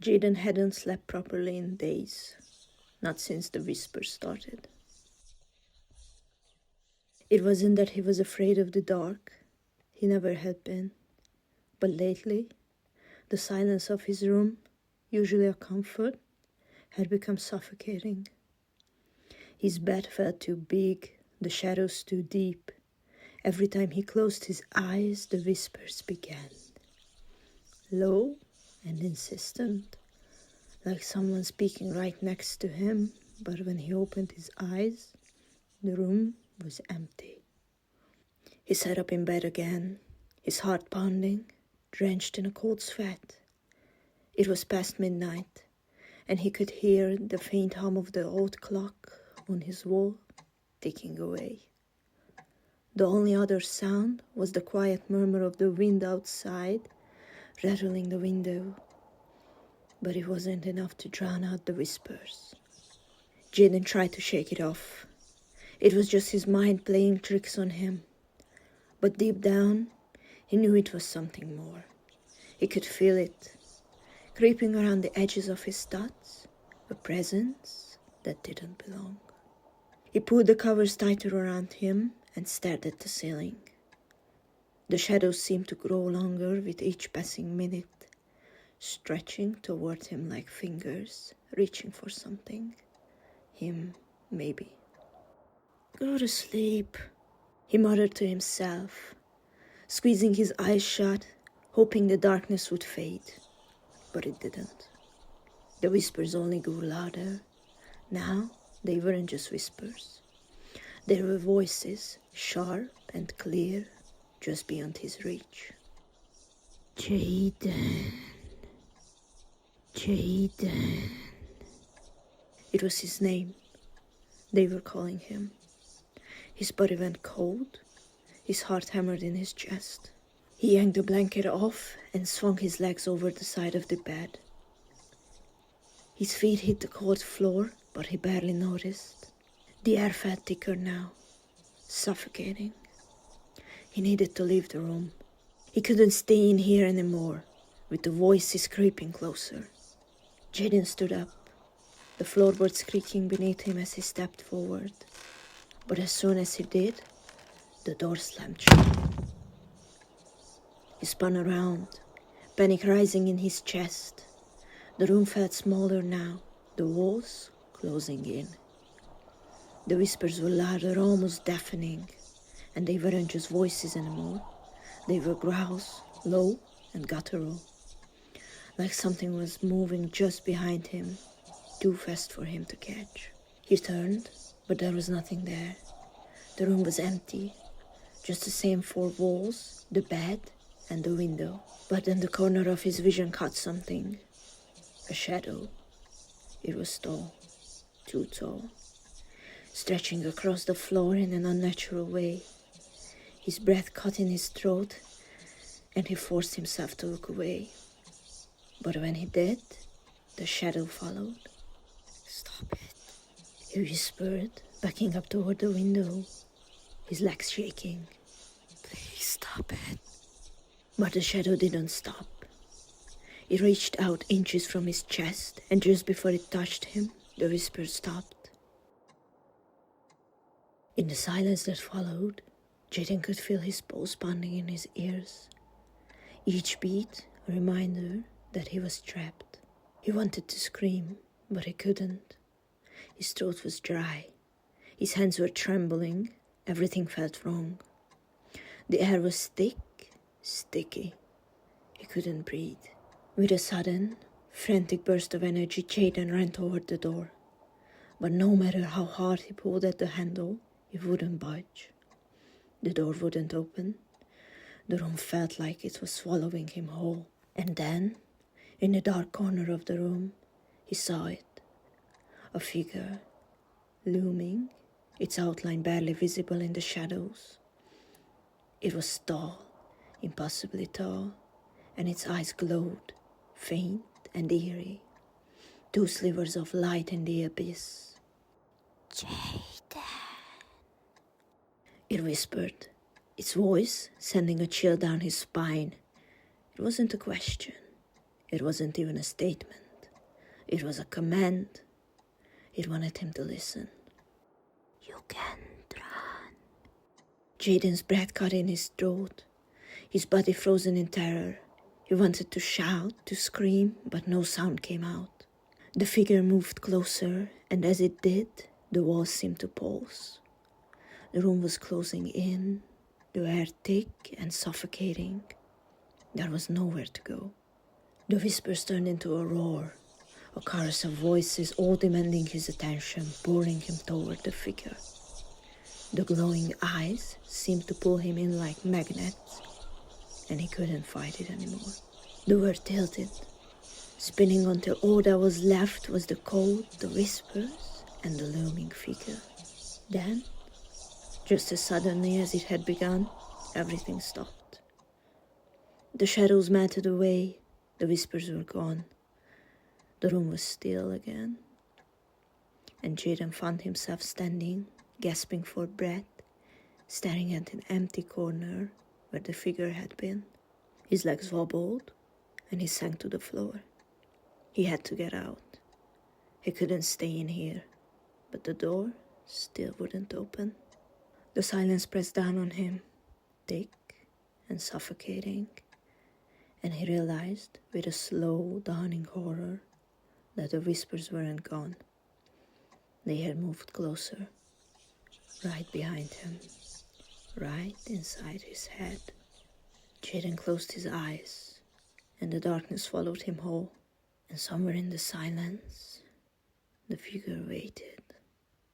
Jaden hadn't slept properly in days, not since the whisper started. It wasn't that he was afraid of the dark, he never had been, but lately, the silence of his room, usually a comfort, had become suffocating. His bed felt too big, the shadows too deep. Every time he closed his eyes, the whispers began. Low and insistent, like someone speaking right next to him, but when he opened his eyes, the room was empty. He sat up in bed again, his heart pounding, drenched in a cold sweat. It was past midnight, and he could hear the faint hum of the old clock on his wall ticking away. The only other sound was the quiet murmur of the wind outside, rattling the window. But it wasn't enough to drown out the whispers. Jaden tried to shake it off. It was just his mind playing tricks on him. But deep down, he knew it was something more. He could feel it, creeping around the edges of his thoughts, a presence that didn't belong. He pulled the covers tighter around him and stared at the ceiling. The shadows seemed to grow longer with each passing minute, stretching toward him like fingers, reaching for something. Him, maybe. Go to sleep, he muttered to himself, squeezing his eyes shut, hoping the darkness would fade. But it didn't. The whispers only grew louder. Now they weren't just whispers. They were voices, sharp and clear, just beyond his reach. Jaden. Jaden. It was his name. They were calling him. His body went cold. His heart hammered in his chest. He yanked the blanket off and swung his legs over the side of the bed. His feet hit the cold floor, but he barely noticed. The air felt thicker now, suffocating. He needed to leave the room. He couldn't stay in here anymore, with the voices creeping closer. Jaden stood up, the floorboards creaking beneath him as he stepped forward. But as soon as he did, the door slammed shut. He spun around, panic rising in his chest. The room felt smaller now, the walls closing in. The whispers were louder, almost deafening, and they weren't just voices anymore. They were growls, low and guttural, like something was moving just behind him, too fast for him to catch. He turned, but there was nothing there. The room was empty, just the same four walls, the bed, and the window. But then the corner of his vision caught something. A shadow. It was tall, too tall, stretching across the floor in an unnatural way. His breath caught in his throat, and he forced himself to look away. But when he did, the shadow followed. Stop it, he whispered, backing up toward the window, his legs shaking. Please stop it. But the shadow didn't stop. It reached out inches from his chest, and just before it touched him, the whisper stopped. In the silence that followed, Jaden could feel his pulse pounding in his ears. Each beat a reminder that he was trapped. He wanted to scream, but he couldn't. His throat was dry. His hands were trembling. Everything felt wrong. The air was thick, sticky. He couldn't breathe. With a sudden, frantic burst of energy, Jaden ran toward the door. But no matter how hard he pulled at the handle, it wouldn't budge. The door wouldn't open. The room felt like it was swallowing him whole. And then, in the dark corner of the room, he saw it. A figure, looming, its outline barely visible in the shadows. It was tall, impossibly tall, and its eyes glowed, faint and eerie. Two slivers of light in the abyss. Jaden. It whispered, its voice sending a chill down his spine. It wasn't a question. It wasn't even a statement. It was a command. It wanted him to listen. You can't run. Jaden's breath caught in his throat, his body frozen in terror. He wanted to shout, to scream, but no sound came out. The figure moved closer, and as it did, the walls seemed to pulse. The room was closing in, the air thick and suffocating. There was nowhere to go. The whispers turned into a roar, a chorus of voices all demanding his attention, pouring him toward the figure. The glowing eyes seemed to pull him in like magnets, and he couldn't fight it anymore. The world tilted, spinning until all that was left was the cold, the whispers, and the looming figure. Then, just as suddenly as it had begun, everything stopped. The shadows melted away, the whispers were gone. The room was still again, and Jaden found himself standing, gasping for breath, staring at an empty corner where the figure had been. His legs wobbled, and he sank to the floor. He had to get out. He couldn't stay in here, but the door still wouldn't open. The silence pressed down on him, thick and suffocating, and he realized with a slow, dawning horror that the whispers weren't gone. They had moved closer, right behind him, right inside his head. Jaden closed his eyes, and the darkness followed him whole, and somewhere in the silence, the figure waited.